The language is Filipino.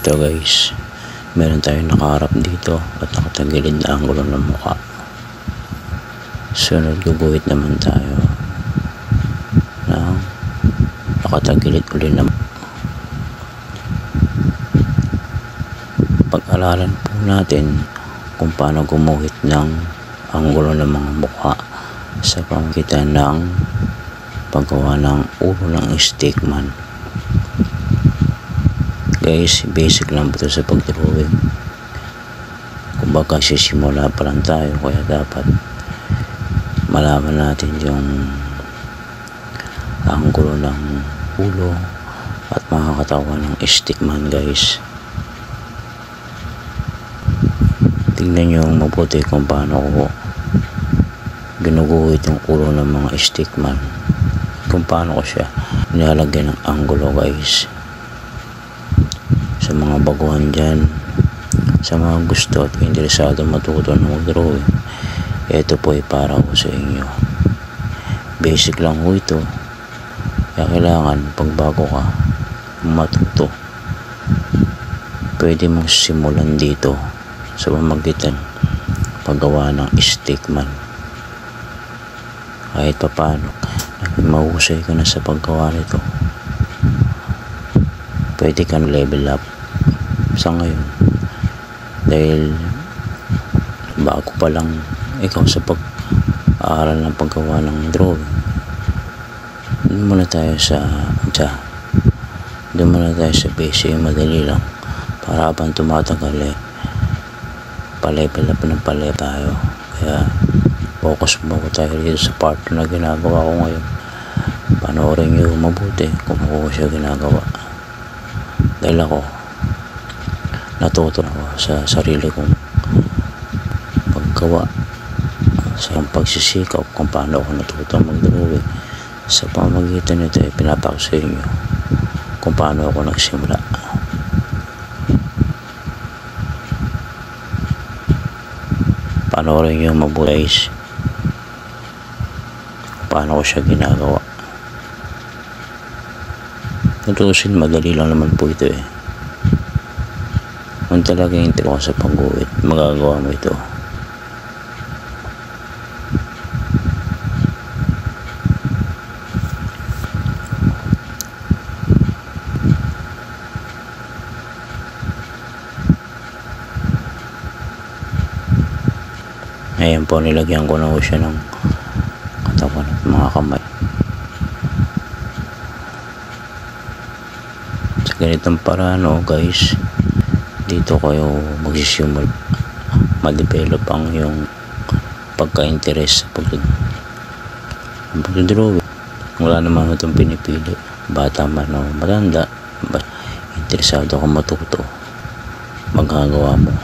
Ito guys, meron tayong nakaharap dito at nakatagilid na anggulo ng mukha. Sunod, guguhit naman tayo ng nakatagilid uli naman. Pag-alalan po natin kung paano gumuhit ng anggulo ng mga mukha sa pamamagitan ng paggawa ng ulo ng stickman. Guys, basic lang po ito sa pagdrawing. Kumbaga sisimula pa lang tayo, kaya dapat malaman natin yung anggulo ng ulo at mga katawan ng stickman guys. Tingnan nyo mabuti kung paano ko ginuguhit yung ulo ng mga stickman, kung paano ko siya nilalagyan ng anggulo guys. Sa mga baguhan dyan, sa mga gusto at interesado matuto ng mag-drawing, ito po ay para ko sa inyo. Basic lang po ito, kaya kailangan pag bago ka matuto, pwede mong simulan dito sa pamamagitan paggawa ng stickman. Kahit pa paano mahusay ka na sa paggawa nito, pwede kang level up sa ngayon, dahil bago pa lang ikaw sa pag-aaral ng paggawa ng drawing. Doon muna tayo sa basic, madali lang, para habang tumatagal pa-level up ng pa-level tayo. Kaya focus mo tayo dito sa part na ginagawa ko ngayon. Panoorin nyo mabuti kung ako siya ginagawa, dahil ako natuto ako sa sarili kong paggawa, sa pagsisikaw kung paano ako natuto mag-drawing. Sa pamamagitan nito ay pinapako sa inyo kung paano ako nagsimula. Panoorin nyo mabuti guys kung paano ko siya ginagawa. Tutusin, madali lang naman po ito eh. Kung talagang intro ko sa pag-guhit, magagawa mo ito. Ayan po, nilagyan ko na po siya ng katawan at mga kamay. Sa ganitong paraan guys, dito kayo magsisimula ma-develop ang yung pagka-interest sa pag-drawing. Wala naman itong pinipili, bata man o matanda, interesado ka matuto, magagawa mo.